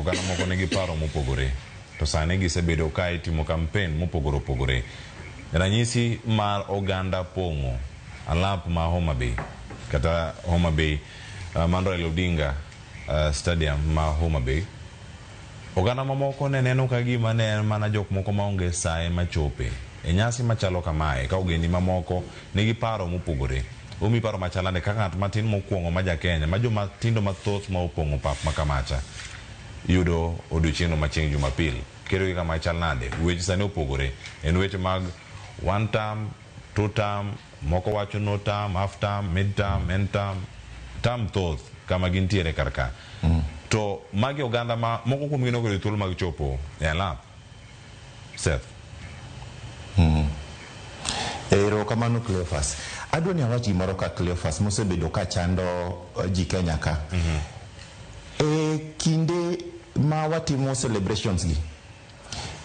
oganda moko nigi paro mopogore to sani gisebedo ka itimo campaign mopogore opogore. Ranyisi mar oganda Pong'o alap ma Homa Bay kata Homa Bay Raila Odinga stadium ma Homa Bay. Oganda mamoko ne neno ka gima ne mana jok moko maonge sae machope e nyasi machalo kamae ka ogendi mamoko nigi paro mopogore. Umi paro machalane ka ng'at matin mokwongo ma ja Kenya ma joma tindo mathoth ma opong'o pap makamacha yudo odiochieng'no machieng' Jumapil. Kero gi kama chal nade, weche sani opogore en weche mag one term, two term, moko wacho no term, half term, mid term, end term, term thoth kama gintiere karka. To magi oganda ma moko kuom gin ogolo thuolo mag chopo e alap. Seth. Ero kamano Cleophas. Adwani awach gimoro ka Cleophas mosebedo ka chando ji Kenya ka. E kinde ma watimo celebrations gi,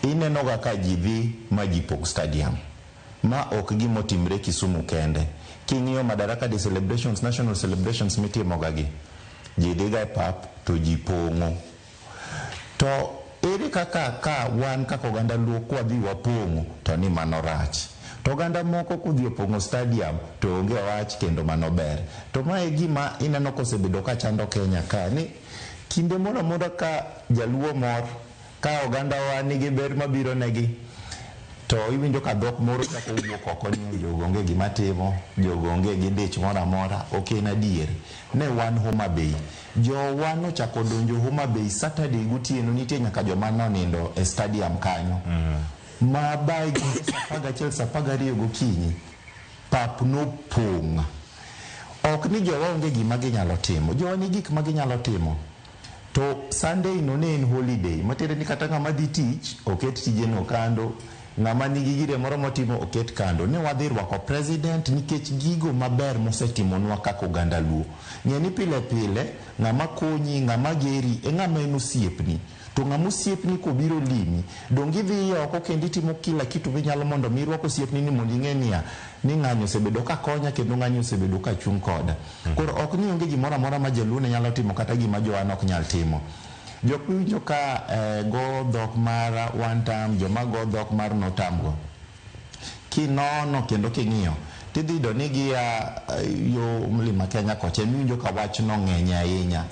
ineno ga ka ji dhi ma ji pok stadium. Ma ok gimotimre Kisumu kende. King'iyo Madaraka Day celebrations, national celebrations mitimo ga gi, ji dhiga e pap to ji pong'o. To ere kaka ka wan kaka oganda Luo kwa dhi wapong'o to ni mano rach. To oganda moko kudhi opong'o stadium to onge wach kendo mano ber. To mae gima ineno kosebedo ka chando Kenya ka ni kinde moro amora ka Jaluo mor ka oganda wa nigi ber mabiro negi to iwinjo ka dhok moro chako wuok oko ni jogo onge gima timo, jogo onge gi dich moro amora. Ok en adier. Ne wan Homa Bay, jowa nochako donjo Homa Bay Saturday gotieno, nitie nyaka joma nonindo e stadium kanyo. Ma bai sapaga chel sapaga riyo gokinyi pap nopong'. Ok ni jowa onge gima ginyalo timo, jowa ni gik ma ginyalo timo. To Sunday no ne en holiday, matere ni kata ng'ama dhi tich oket tijeno kando, ng'ama nigi gire moro motimo oket kando. Ne wadhi rwako president nikech gigo maber mosetimonwa kaka oganda Luo. Ng'eni pile pile ng'ama konyi, ng'ama geri e ng'ama en osiepni. To ng'ama osiepni kobiro limi, dongi dhi oko kendi timo kila kitu minyalo mondo mi rwako osiepni ni mondo ing'e niya ni ng'anyo osebedo ka konya kendo ng'anyo osebedo ka chung' koda. Koro ok ni onge gimoro amora ma Jaluo ne nyalo timo kata gima jowan ok nyal timo. Jok winjo ka go dhok mar one term, joma go dhok mar no term go, kinono kendo king'iyo tidhi do nigi yo mlima Kenya kocha winjo ka wach no ng'eny ahinya.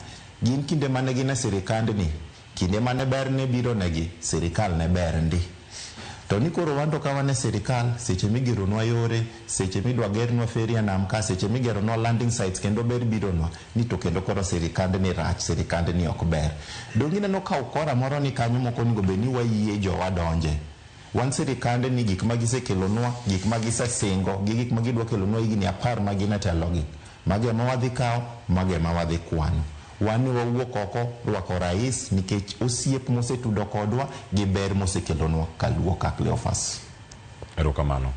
Gin kinde mane gin e sirikand ni, kinde mane ber ne biro negi, sirikal ne ber ndi. To ni koro wanto ka wane sirikal, seche migeronwa yore, seche midwa gernwa feria nam ka, seche migeronwa landing sites kendo ber bironwa, ni to kendo koro sirikand ni rach, sirikand ni ok ber. Dongi neno ka ukora moro ni kanyo moko nigo beni wayie jowa donje. Wan sirikand ni gik magisekelonwa, gik magisesingo, gik magidwa kelonwa higni 10 maginetelogi. Mage ma wadhi kao, mage ma wadhi kwano. Wani wawuok oko rwako rais nikech osiep mosetudo kodwa gi ber mosekelonwa ka Luo ka Cleophas. Erokamano.